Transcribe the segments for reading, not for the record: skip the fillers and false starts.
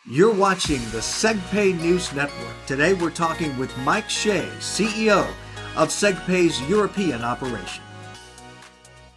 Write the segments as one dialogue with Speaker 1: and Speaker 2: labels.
Speaker 1: You're watching the Segpay News Network. Today we're talking with Mike Shea, CEO of Segpay's European operation.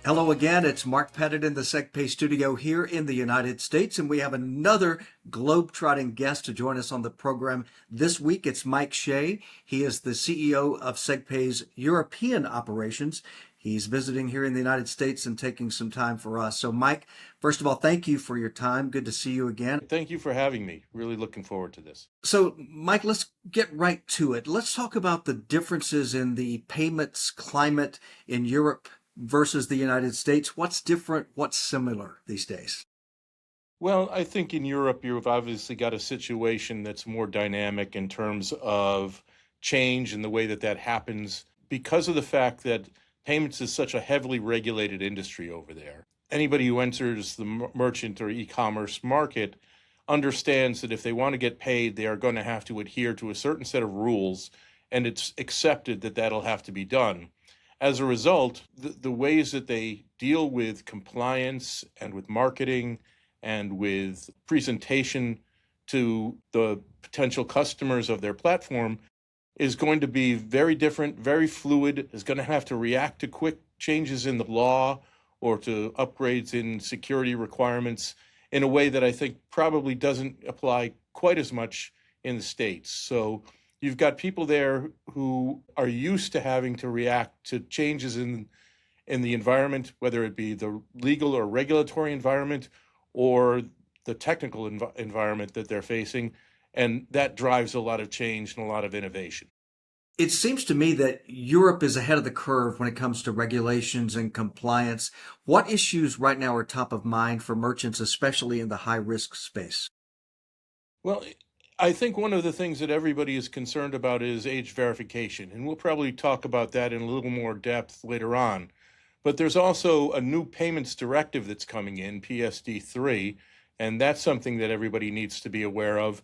Speaker 1: Hello again, it's Mark Pettit in the Segpay studio here in the United States, and we have another globe-trotting guest to join us on the program this week. It's Mike Shea. He is the CEO of Segpay's European operations. He's visiting here in the United States and taking some time for us. So Mike, first of all, thank you for your time. Good to see you again.
Speaker 2: Thank you for having me. Really looking forward to this.
Speaker 1: So Mike, let's get right to it. Let's talk about the differences in the payments climate in Europe versus the United States. What's different? What's similar these days?
Speaker 2: Well, I think in Europe, you've obviously got a situation that's more dynamic in terms of change and the way that happens because of the fact that payments is such a heavily regulated industry over there. Anybody who enters the merchant or e-commerce market understands that if they want to get paid, they are going to have to adhere to a certain set of rules, and it's accepted that that'll have to be done. As a result, the ways that they deal with compliance and with marketing and with presentation to the potential customers of their platform is going to be very different, very fluid, is going to have to react to quick changes in the law or to upgrades in security requirements in a way that I think probably doesn't apply quite as much in the States. So you've got people there who are used to having to react to changes in the environment, whether it be the legal or regulatory environment or the technical environment that they're facing. And that drives a lot of change and a lot of innovation.
Speaker 1: It seems to me that Europe is ahead of the curve when it comes to regulations and compliance. What issues right now are top of mind for merchants, especially in the high-risk space?
Speaker 2: Well, I think one of the things that everybody is concerned about is age verification, and we'll probably talk about that in a little more depth later on. But there's also a new payments directive that's coming in, PSD3, and that's something that everybody needs to be aware of.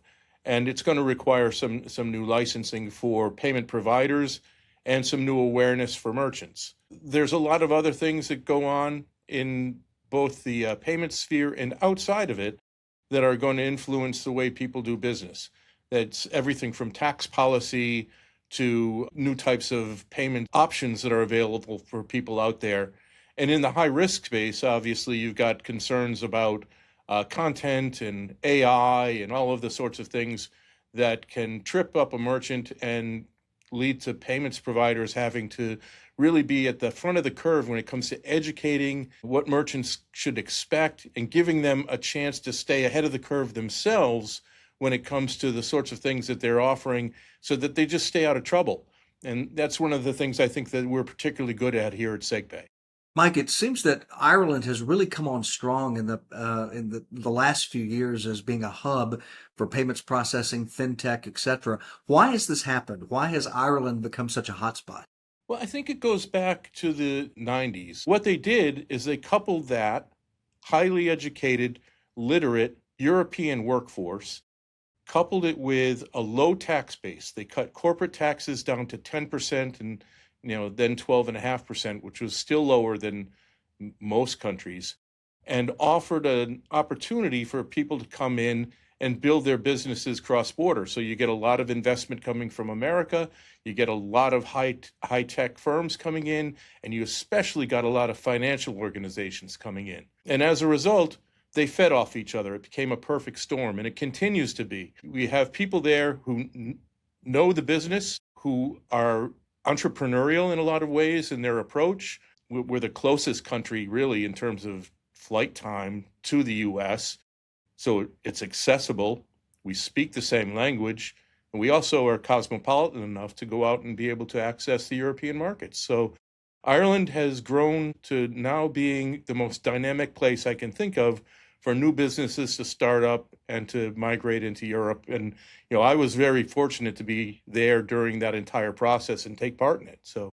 Speaker 2: And it's going to require some new licensing for payment providers and some new awareness for merchants. There's a lot of other things that go on in both the payment sphere and outside of it that are going to influence the way people do business. That's everything from tax policy to new types of payment options that are available for people out there. And in the high risk space, obviously, you've got concerns about content and AI and all of the sorts of things that can trip up a merchant and lead to payments providers having to really be at the front of the curve when it comes to educating what merchants should expect and giving them a chance to stay ahead of the curve themselves when it comes to the sorts of things that they're offering so that they just stay out of trouble. And that's one of the things I think that we're particularly good at here at Segpay.
Speaker 1: Mike, it seems that Ireland has really come on strong in the last few years as being a hub for payments processing, fintech, etc. Why has this happened? Why has Ireland become such a hotspot?
Speaker 2: Well, I think it goes back to the 90s. What they did is they coupled that highly educated, literate European workforce, coupled it with a low tax base. They cut corporate taxes down to 10% and then 12.5%, which was still lower than most countries, and offered an opportunity for people to come in and build their businesses cross-border. So you get a lot of investment coming from America, you get a lot of high-tech firms coming in, and you especially got a lot of financial organizations coming in. And as a result, they fed off each other. It became a perfect storm, and it continues to be. We have people there who know the business, who are entrepreneurial in a lot of ways in their approach. We're the closest country really in terms of flight time to the US. So it's accessible. We speak the same language. And we also are cosmopolitan enough to go out and be able to access the European markets. So Ireland has grown to now being the most dynamic place I can think of for new businesses to start up and to migrate into Europe. And, I was very fortunate to be there during that entire process and take part in it. So,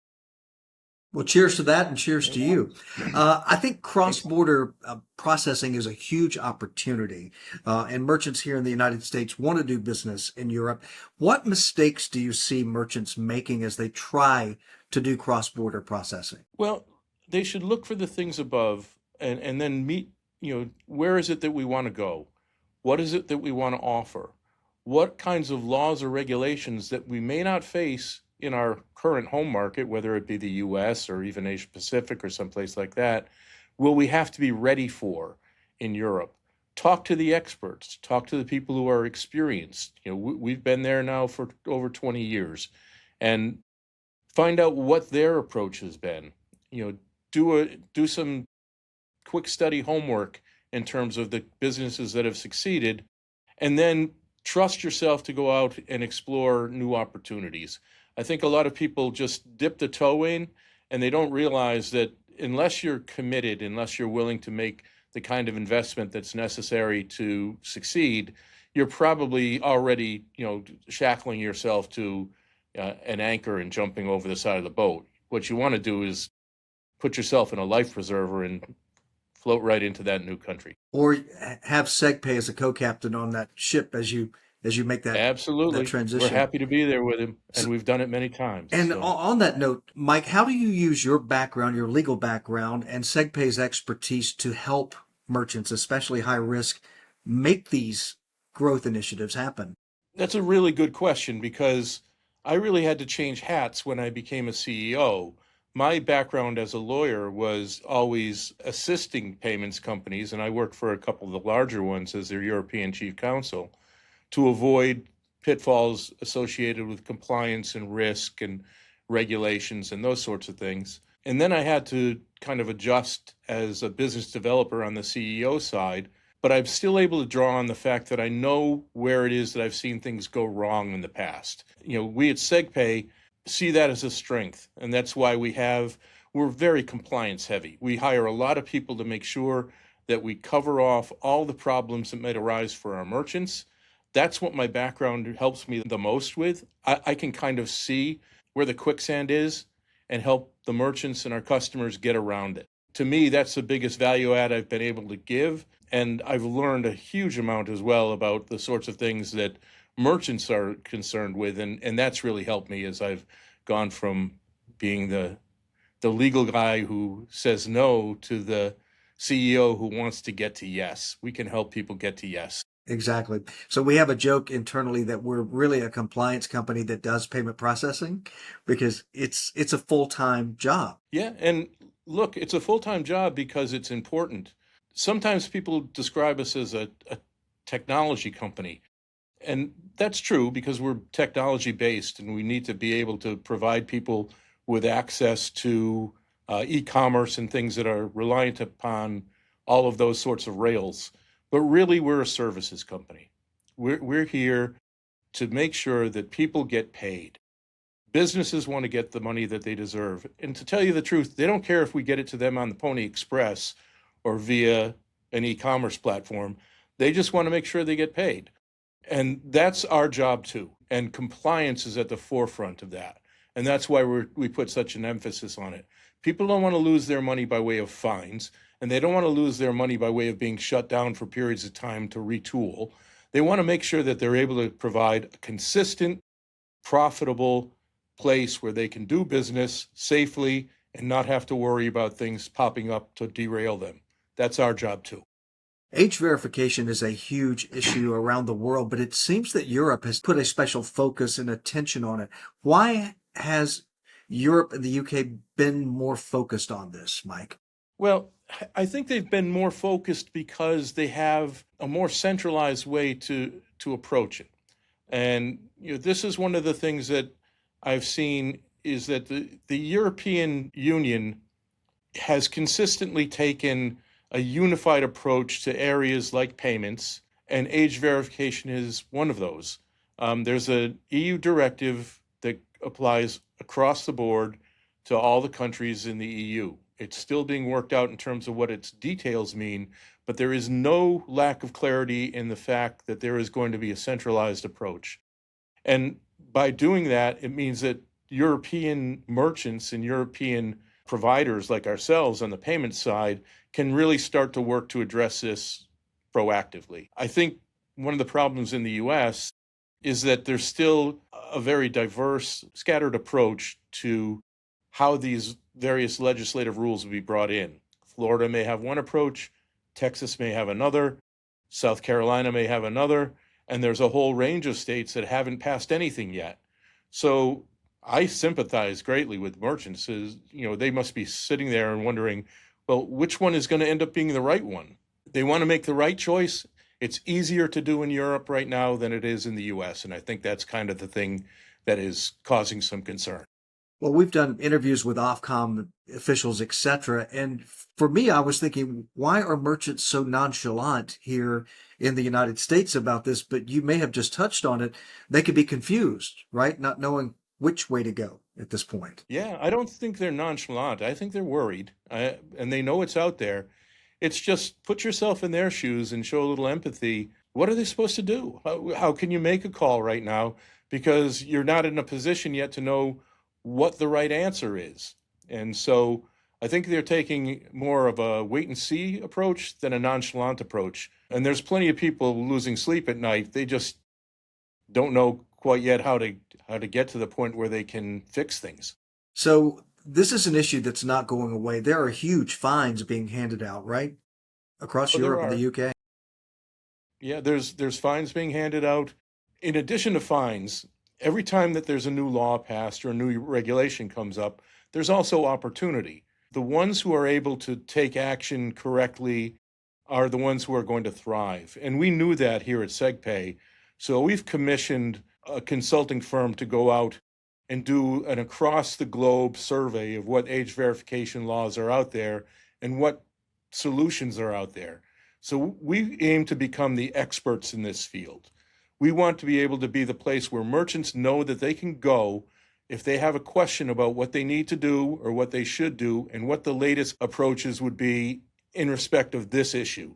Speaker 1: Well, cheers to that and cheers to you. I think cross-border processing is a huge opportunity, and merchants here in the United States want to do business in Europe. What mistakes do you see merchants making as they try to do cross-border processing?
Speaker 2: Well, they should look for the things above and then meet, where is it that we want to go? What is it that we want to offer? What kinds of laws or regulations that we may not face in our current home market, whether it be the US or even Asia Pacific or someplace like that, will we have to be ready for in Europe? Talk to the experts, talk to the people who are experienced. We've been there now for over 20 years, and find out what their approach has been. Do some quick study homework in terms of the businesses that have succeeded, and then trust yourself to go out and explore new opportunities. I think a lot of people just dip the toe in and they don't realize that unless you're committed, unless you're willing to make the kind of investment that's necessary to succeed, you're probably already, shackling yourself to an anchor and jumping over the side of the boat. What you want to do is put yourself in a life preserver and float right into that new country.
Speaker 1: Or have Segpay as a co-captain on that ship as you make that
Speaker 2: Absolutely.
Speaker 1: that transition.
Speaker 2: We're happy to be there with him, and we've done it many times.
Speaker 1: And
Speaker 2: so.
Speaker 1: on that note, Mike, how do you use your background, your legal background, and Segpay's expertise to help merchants, especially high risk, make these growth initiatives happen?
Speaker 2: That's a really good question, because I really had to change hats when I became a CEO. My background as a lawyer was always assisting payments companies, and I worked for a couple of the larger ones as their European chief counsel, to avoid pitfalls associated with compliance and risk and regulations and those sorts of things. And then I had to kind of adjust as a business developer on the CEO side, but I'm still able to draw on the fact that I know where it is that I've seen things go wrong in the past. We at Segpay see that as a strength, and that's why we're very compliance heavy. We hire a lot of people to make sure that we cover off all the problems that might arise for our merchants. That's what my background helps me the most with. I can kind of see where the quicksand is and help the merchants and our customers get around it. To me, that's the biggest value add I've been able to give. And I've learned a huge amount as well about the sorts of things that merchants are concerned with. And that's really helped me as I've gone from being the legal guy who says no to the CEO who wants to get to yes. We can help people get to yes.
Speaker 1: Exactly. So we have a joke internally that we're really a compliance company that does payment processing, because it's a full-time job.
Speaker 2: Yeah. And look, it's a full-time job because it's important. Sometimes people describe us as a technology company. And that's true, because we're technology based and we need to be able to provide people with access to e-commerce and things that are reliant upon all of those sorts of rails. But really, we're a services company. We're here to make sure that people get paid. Businesses want to get the money that they deserve. And to tell you the truth, they don't care if we get it to them on the Pony Express or via an e-commerce platform. They just want to make sure they get paid. And that's our job too. And compliance is at the forefront of that. And that's why we put such an emphasis on it. People don't want to lose their money by way of fines, and they don't want to lose their money by way of being shut down for periods of time to retool. They want to make sure that they're able to provide a consistent, profitable place where they can do business safely and not have to worry about things popping up to derail them. That's our job too.
Speaker 1: Age verification is a huge issue around the world, but it seems that Europe has put a special focus and attention on it. Why has Europe and the UK been more focused on this, Mike?
Speaker 2: Well, I think they've been more focused because they have a more centralized way to approach it. And this is one of the things that I've seen, is that the European Union has consistently taken a unified approach to areas like payments, and age verification is one of those. There's an EU directive that applies across the board to all the countries in the EU. It's still being worked out in terms of what its details mean, but there is no lack of clarity in the fact that there is going to be a centralized approach. And by doing that, it means that European merchants and European providers like ourselves on the payment side can really start to work to address this proactively. I think one of the problems in the US is that there's still a very diverse, scattered approach to how these various legislative rules will be brought in. Florida may have one approach, Texas may have another. South Carolina may have another, and there's a whole range of states that haven't passed anything yet. So I sympathize greatly with merchants. They must be sitting there and wondering, well, which one is going to end up being the right one? They want to make the right choice. It's easier to do in Europe right now than it is in the US. And I think that's kind of the thing that is causing some concern.
Speaker 1: Well, we've done interviews with Ofcom officials, etc. And for me, I was thinking, why are merchants so nonchalant here in the United States about this? But you may have just touched on it. They could be confused, right? Not knowing which way to go at this point.
Speaker 2: Yeah, I don't think they're nonchalant. I think they're worried, and they know it's out there. It's just put yourself in their shoes and show a little empathy. What are they supposed to do? How can you make a call right now? Because you're not in a position yet to know what the right answer is. And so I think they're taking more of a wait and see approach than a nonchalant approach. And there's plenty of people losing sleep at night. They just don't know quite yet how to get to the point where they can fix things.
Speaker 1: So this is an issue that's not going away. There are huge fines being handed out, right? Across Europe and the UK.
Speaker 2: Yeah, there's fines being handed out. In addition to fines, every time that there's a new law passed or a new regulation comes up, there's also opportunity. The ones who are able to take action correctly are the ones who are going to thrive. And we knew that here at Segpay. So we've commissioned a consulting firm to go out and do an across the globe survey of what age verification laws are out there and what solutions are out there. So we aim to become the experts in this field. We want to be able to be the place where merchants know that they can go if they have a question about what they need to do or what they should do and what the latest approaches would be in respect of this issue.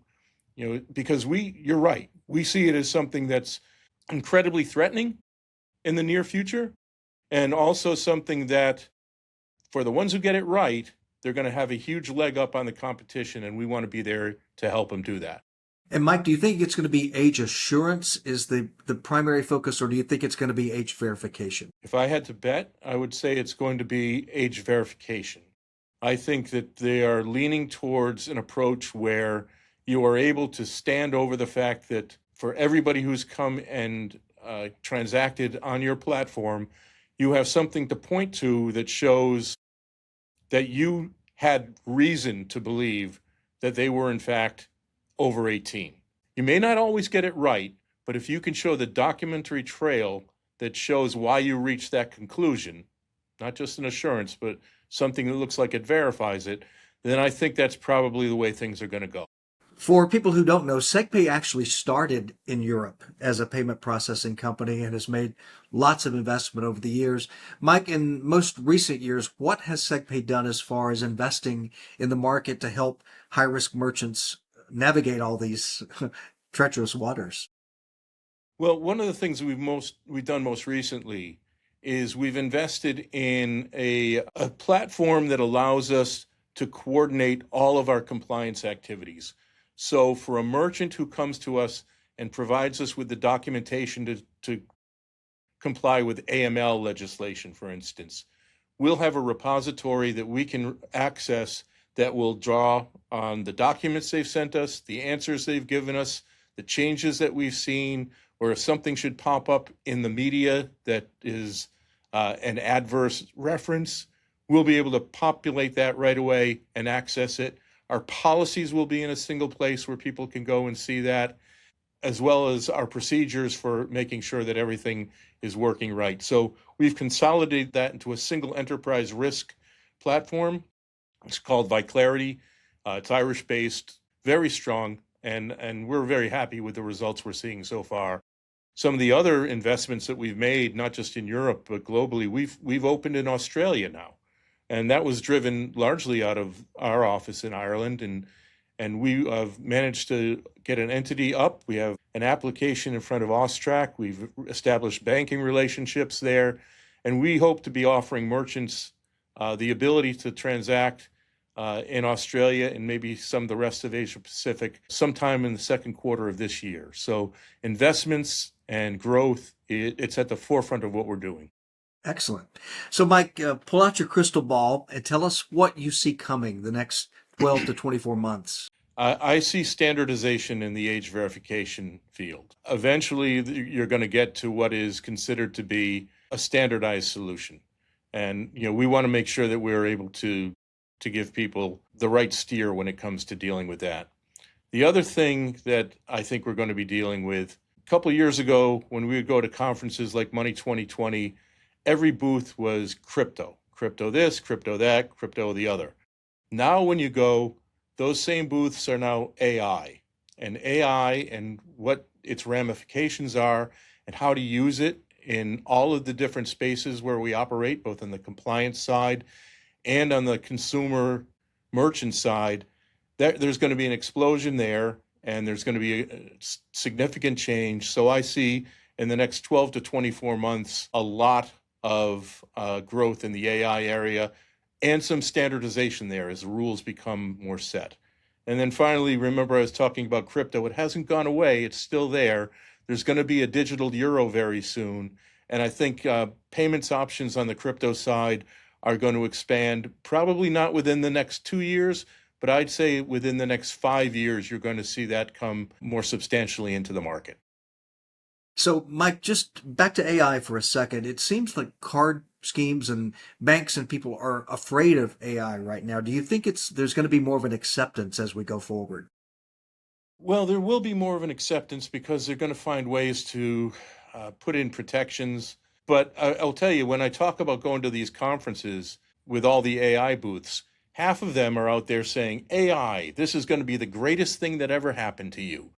Speaker 2: Because you're right, we see it as something that's incredibly threatening in the near future, and also something that, for the ones who get it right, they're going to have a huge leg up on the competition, and we want to be there to help them do that.
Speaker 1: And Mike, do you think it's going to be age assurance is the primary focus, or do you think it's going to be age verification?
Speaker 2: If I had to bet, I would say it's going to be age verification. I think that they are leaning towards an approach where you are able to stand over the fact that for everybody who's come and transacted on your platform, you have something to point to that shows that you had reason to believe that they were in fact over 18. You may not always get it right, but if you can show the documentary trail that shows why you reached that conclusion, not just an assurance, but something that looks like it verifies it, then I think that's probably the way things are going to go.
Speaker 1: For people who don't know, Segpay actually started in Europe as a payment processing company and has made lots of investment over the years. Mike, in most recent years, what has Segpay done as far as investing in the market to help high-risk merchants navigate all these treacherous waters?
Speaker 2: Well, one of the things we've done most recently is we've invested in a platform that allows us to coordinate all of our compliance activities. So for a merchant who comes to us and provides us with the documentation to comply with AML legislation, for instance, we'll have a repository that we can access that will draw on the documents they've sent us, the answers they've given us, the changes that we've seen, or if something should pop up in the media that is an adverse reference, we'll be able to populate that right away and access it. Our policies will be in a single place where people can go and see that, as well as our procedures for making sure that everything is working right. So we've consolidated that into a single enterprise risk platform. It's called Viclarity. It's Irish-based, very strong, and we're very happy with the results we're seeing so far. Some of the other investments that we've made, not just in Europe, but globally, we've opened in Australia now. And that was driven largely out of our office in Ireland. And we have managed to get an entity up. We have an application in front of Austrac. We've established banking relationships there. And we hope to be offering merchants the ability to transact in Australia and maybe some of the rest of Asia Pacific sometime in the second quarter of this year. So investments and growth, it's at the forefront of what we're doing.
Speaker 1: Excellent. So, Mike, pull out your crystal ball and tell us what you see coming the next 12 to 24 months.
Speaker 2: I see standardization in the age verification field. Eventually, you're going to get to what is considered to be a standardized solution. And, we want to make sure that we're able to give people the right steer when it comes to dealing with that. The other thing that I think we're going to be dealing with, a couple of years ago, when we would go to conferences like Money 2020, every booth was crypto this, crypto that, crypto the other. Now, when you go, those same booths are now AI, and what its ramifications are and how to use it in all of the different spaces where we operate, both on the compliance side and on the consumer merchant side. There's going to be an explosion there, and there's going to be a significant change. So I see in the next 12 to 24 months a lot of growth in the AI area and some standardization there as the rules become more set. And then finally, remember I was talking about crypto. It hasn't gone away. It's still there. There's going to be a digital euro very soon. And I think payments options on the crypto side are going to expand, probably not within the next 2 years, but I'd say within the next 5 years, you're going to see that come more substantially into the market.
Speaker 1: So, Mike, just back to AI for a second. It seems like card schemes and banks and people are afraid of AI right now. Do you think there's going to be more of an acceptance as we go forward?
Speaker 2: Well, there will be more of an acceptance because they're going to find ways to put in protections. But I'll tell you, when I talk about going to these conferences with all the AI booths, half of them are out there saying, AI, this is going to be the greatest thing that ever happened to you.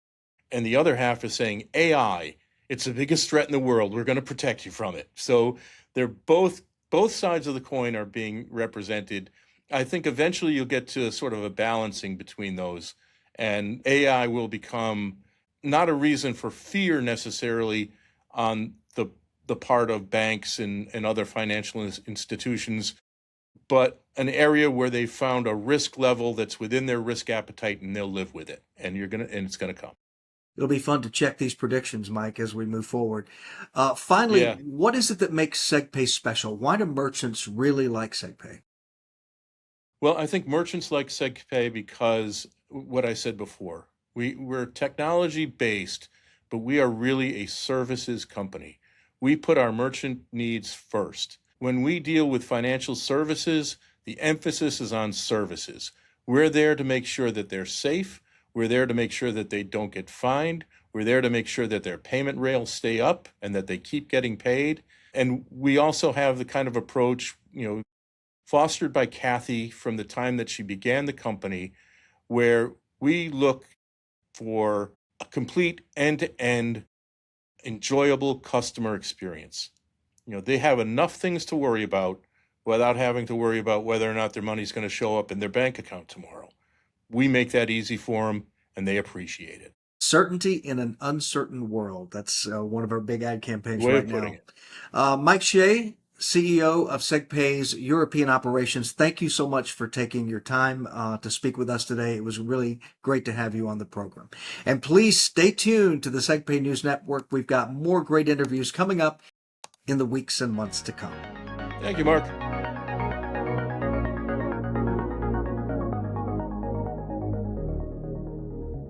Speaker 2: And the other half is saying, AI, it's the biggest threat in the world. We're going to protect you from it. So they're both sides of the coin are being represented. I think eventually you'll get to sort of a balancing between those. And AI will become not a reason for fear necessarily on the part of banks and other financial institutions, but an area where they found a risk level that's within their risk appetite, and they'll live with it. And it's gonna come.
Speaker 1: It'll be fun to check these predictions, Mike, as we move forward. Finally,
Speaker 2: Yeah.
Speaker 1: What is it that makes Segpay special? Why do merchants really like Segpay?
Speaker 2: Well, I think merchants like Segpay because what I said before, we're technology based, but we are really a services company. We put our merchant needs first. When we deal with financial services, the emphasis is on services. We're there to make sure that they're safe. We're there to make sure that they don't get fined. We're there to make sure that their payment rails stay up and that they keep getting paid. And we also have the kind of approach, fostered by Kathy from the time that she began the company, where we look for a complete end-to-end enjoyable customer experience. They have enough things to worry about without having to worry about whether or not their money's going to show up in their bank account tomorrow. We make that easy for them, and they appreciate it.
Speaker 1: Certainty in an uncertain world. That's one of our big ad campaigns
Speaker 2: Way
Speaker 1: right
Speaker 2: of putting
Speaker 1: now. Mike Shea, CEO of Segpay's European operations, thank you so much for taking your time to speak with us today. It was really great to have you on the program. And please stay tuned to the Segpay News Network. We've got more great interviews coming up in the weeks and months to come.
Speaker 2: Thank you, Mark.